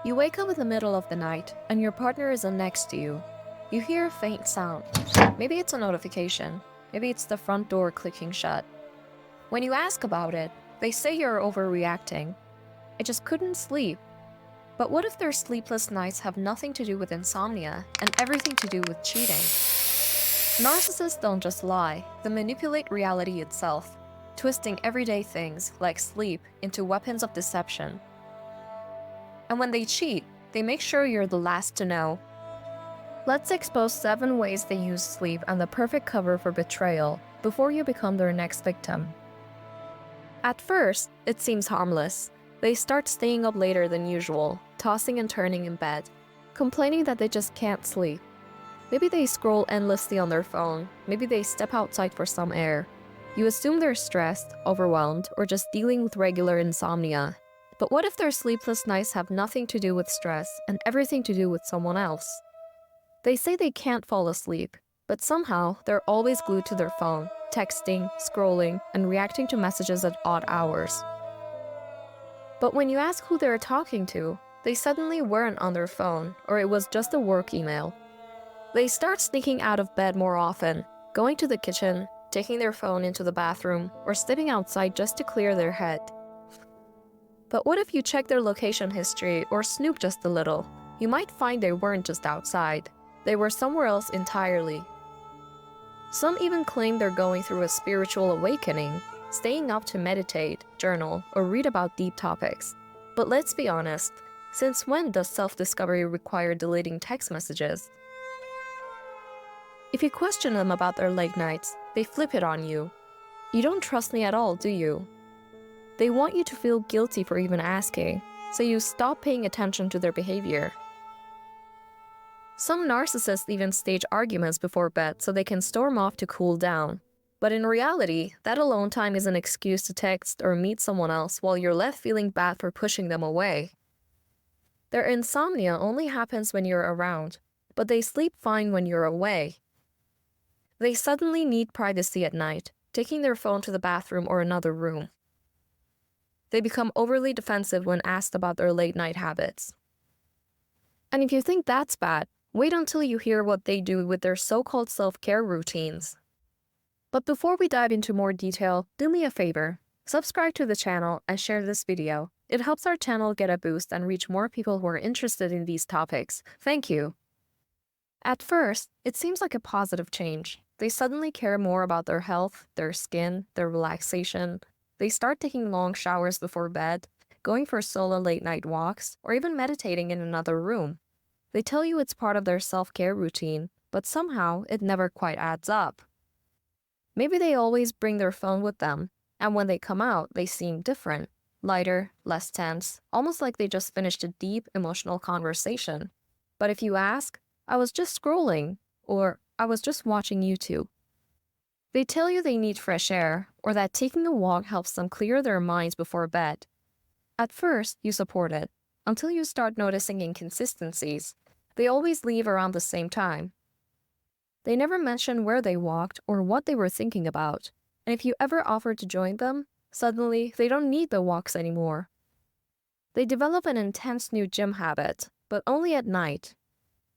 You wake up in the middle of the night, and your partner isn't next to you. You hear a faint sound. Maybe it's a notification. Maybe it's the front door clicking shut. When you ask about it, they say you're overreacting. I just couldn't sleep. But what if their sleepless nights have nothing to do with insomnia and everything to do with cheating? Narcissists don't just lie, they manipulate reality itself, twisting everyday things like sleep into weapons of deception. And when they cheat, they make sure you're the last to know. Let's expose 7 ways they use sleep and the perfect cover for betrayal before you become their next victim. At first, it seems harmless. They start staying up later than usual, tossing and turning in bed, complaining that they just can't sleep. Maybe they scroll endlessly on their phone, maybe they step outside for some air. You assume they're stressed, overwhelmed, or just dealing with regular insomnia. But what if their sleepless nights have nothing to do with stress and everything to do with someone else? They say they can't fall asleep, but somehow they're always glued to their phone, texting, scrolling, and reacting to messages at odd hours. But when you ask who they're talking to, they suddenly weren't on their phone, or it was just a work email. They start sneaking out of bed more often, going to the kitchen, taking their phone into the bathroom, or stepping outside just to clear their head. But what if you check their location history or snoop just a little? You might find they weren't just outside. They were somewhere else entirely. Some even claim they're going through a spiritual awakening, staying up to meditate, journal, or read about deep topics. But let's be honest, since when does self-discovery require deleting text messages? If you question them about their late nights, they flip it on you. You don't trust me at all, do you? They want you to feel guilty for even asking, so you stop paying attention to their behavior. Some narcissists even stage arguments before bed so they can storm off to cool down. But in reality, that alone time is an excuse to text or meet someone else while you're left feeling bad for pushing them away. Their insomnia only happens when you're around, but they sleep fine when you're away. They suddenly need privacy at night, taking their phone to the bathroom or another room. They become overly defensive when asked about their late-night habits. And if you think that's bad, wait until you hear what they do with their so-called self-care routines. But before we dive into more detail, do me a favor. Subscribe to the channel and share this video. It helps our channel get a boost and reach more people who are interested in these topics. Thank you. At first, it seems like a positive change. They suddenly care more about their health, their skin, their relaxation. They start taking long showers before bed, going for solo late-night walks, or even meditating in another room. They tell you it's part of their self-care routine, but somehow it never quite adds up. Maybe they always bring their phone with them, and when they come out, they seem different, lighter, less tense, almost like they just finished a deep, emotional conversation. But if you ask, I was just scrolling, or I was just watching YouTube. They tell you they need fresh air, or that taking a walk helps them clear their minds before bed. At first, you support it, until you start noticing inconsistencies. They always leave around the same time. They never mention where they walked or what they were thinking about, and if you ever offer to join them, suddenly they don't need the walks anymore. They develop an intense new gym habit, but only at night.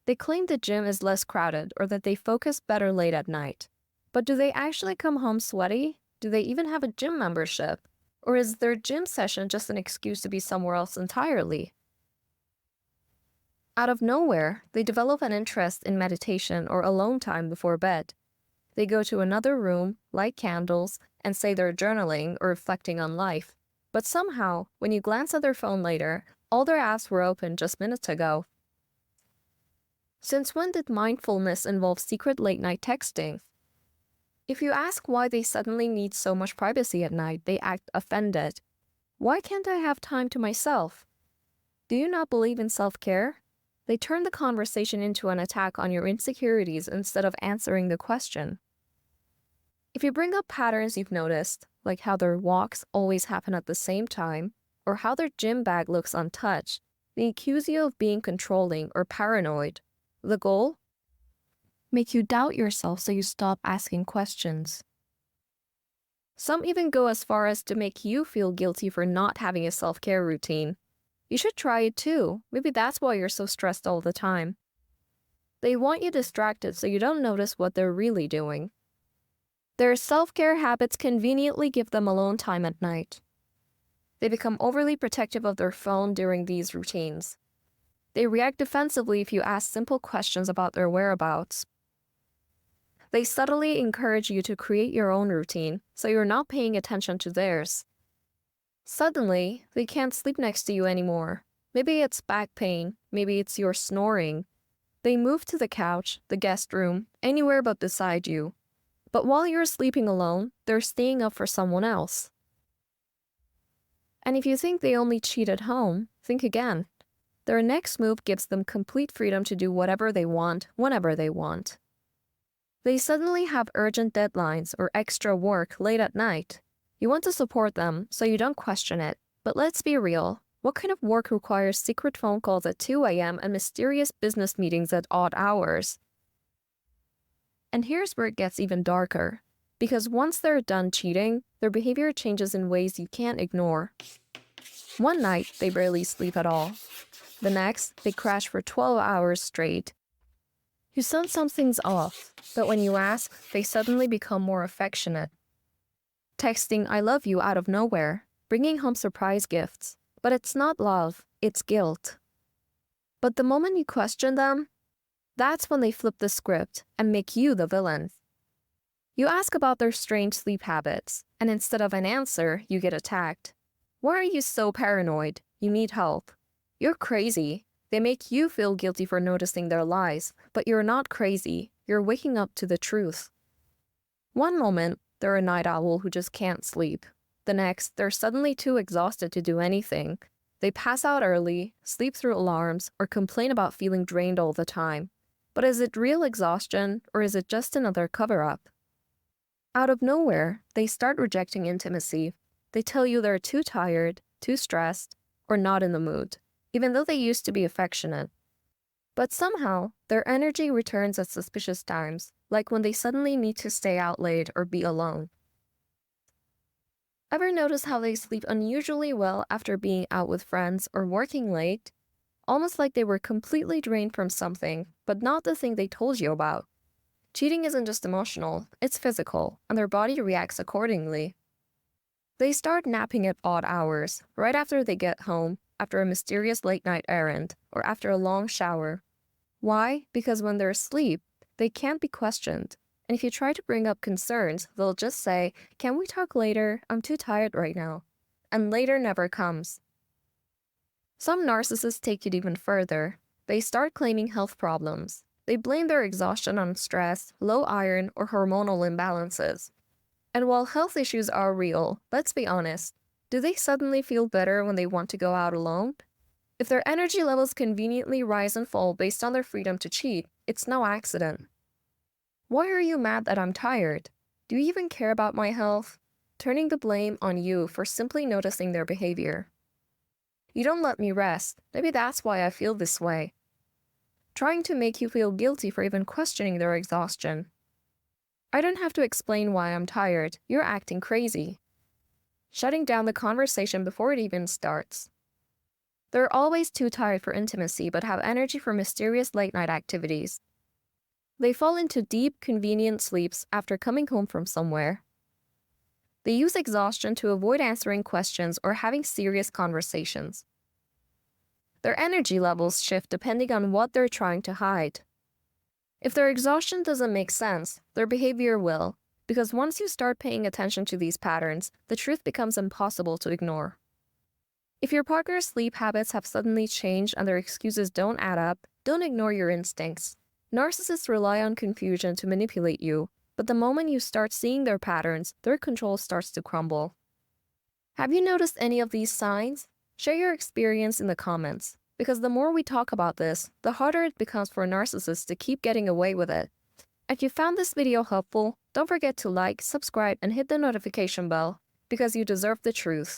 They claim the gym is less crowded or that they focus better late at night. But do they actually come home sweaty? Do they even have a gym membership? Or is their gym session just an excuse to be somewhere else entirely? Out of nowhere, they develop an interest in meditation or alone time before bed. They go to another room, light candles, and say they're journaling or reflecting on life. But somehow, when you glance at their phone later, all their apps were open just minutes ago. Since when did mindfulness involve secret late-night texting? If you ask why they suddenly need so much privacy at night, they act offended. Why can't I have time to myself? Do you not believe in self-care? They turn the conversation into an attack on your insecurities instead of answering the question. If you bring up patterns you've noticed, like how their walks always happen at the same time, or how their gym bag looks untouched, they accuse you of being controlling or paranoid. The goal? Make you doubt yourself so you stop asking questions. Some even go as far as to make you feel guilty for not having a self-care routine. You should try it too. Maybe that's why you're so stressed all the time. They want you distracted so you don't notice what they're really doing. Their self-care habits conveniently give them alone time at night. They become overly protective of their phone during these routines. They react defensively if you ask simple questions about their whereabouts. They subtly encourage you to create your own routine, so you're not paying attention to theirs. Suddenly, they can't sleep next to you anymore. Maybe it's back pain, maybe it's your snoring. They move to the couch, the guest room, anywhere but beside you. But while you're sleeping alone, they're staying up for someone else. And if you think they only cheat at home, think again. Their next move gives them complete freedom to do whatever they want, whenever they want. They suddenly have urgent deadlines or extra work late at night. You want to support them, so you don't question it. But let's be real. What kind of work requires secret phone calls at 2 a.m. and mysterious business meetings at odd hours? And here's where it gets even darker. Because once they're done cheating, their behavior changes in ways you can't ignore. One night, they barely sleep at all. The next, they crash for 12 hours straight. You sense something's off, but when you ask, they suddenly become more affectionate. Texting "I love you" out of nowhere, bringing home surprise gifts. But it's not love, it's guilt. But the moment you question them, that's when they flip the script and make you the villain. You ask about their strange sleep habits, and instead of an answer, you get attacked. Why are you so paranoid? You need help. You're crazy. They make you feel guilty for noticing their lies, but you're not crazy. You're waking up to the truth. One moment, they're a night owl who just can't sleep. The next, they're suddenly too exhausted to do anything. They pass out early, sleep through alarms, or complain about feeling drained all the time. But is it real exhaustion, or is it just another cover-up? Out of nowhere, they start rejecting intimacy. They tell you they're too tired, too stressed, or not in the mood, even though they used to be affectionate. But somehow, their energy returns at suspicious times, like when they suddenly need to stay out late or be alone. Ever notice how they sleep unusually well after being out with friends or working late? Almost like they were completely drained from something, but not the thing they told you about. Cheating isn't just emotional, it's physical, and their body reacts accordingly. They start napping at odd hours, right after they get home, after a mysterious late-night errand, or after a long shower. Why? Because when they're asleep, they can't be questioned. And if you try to bring up concerns, they'll just say, "Can we talk later? I'm too tired right now." And later never comes. Some narcissists take it even further. They start claiming health problems. They blame their exhaustion on stress, low iron, or hormonal imbalances. And while health issues are real, let's be honest, do they suddenly feel better when they want to go out alone? If their energy levels conveniently rise and fall based on their freedom to cheat, it's no accident. Why are you mad that I'm tired? Do you even care about my health? Turning the blame on you for simply noticing their behavior. You don't let me rest. Maybe that's why I feel this way. Trying to make you feel guilty for even questioning their exhaustion. I don't have to explain why I'm tired. You're acting crazy. Shutting down the conversation before it even starts. They're always too tired for intimacy but have energy for mysterious late-night activities. They fall into deep, convenient sleeps after coming home from somewhere. They use exhaustion to avoid answering questions or having serious conversations. Their energy levels shift depending on what they're trying to hide. If their exhaustion doesn't make sense, their behavior will, because once you start paying attention to these patterns, the truth becomes impossible to ignore. If your partner's sleep habits have suddenly changed and their excuses don't add up, don't ignore your instincts. Narcissists rely on confusion to manipulate you, but the moment you start seeing their patterns, their control starts to crumble. Have you noticed any of these signs? Share your experience in the comments, because the more we talk about this, the harder it becomes for narcissists to keep getting away with it. If you found this video helpful, don't forget to like, subscribe, and hit the notification bell, because you deserve the truth.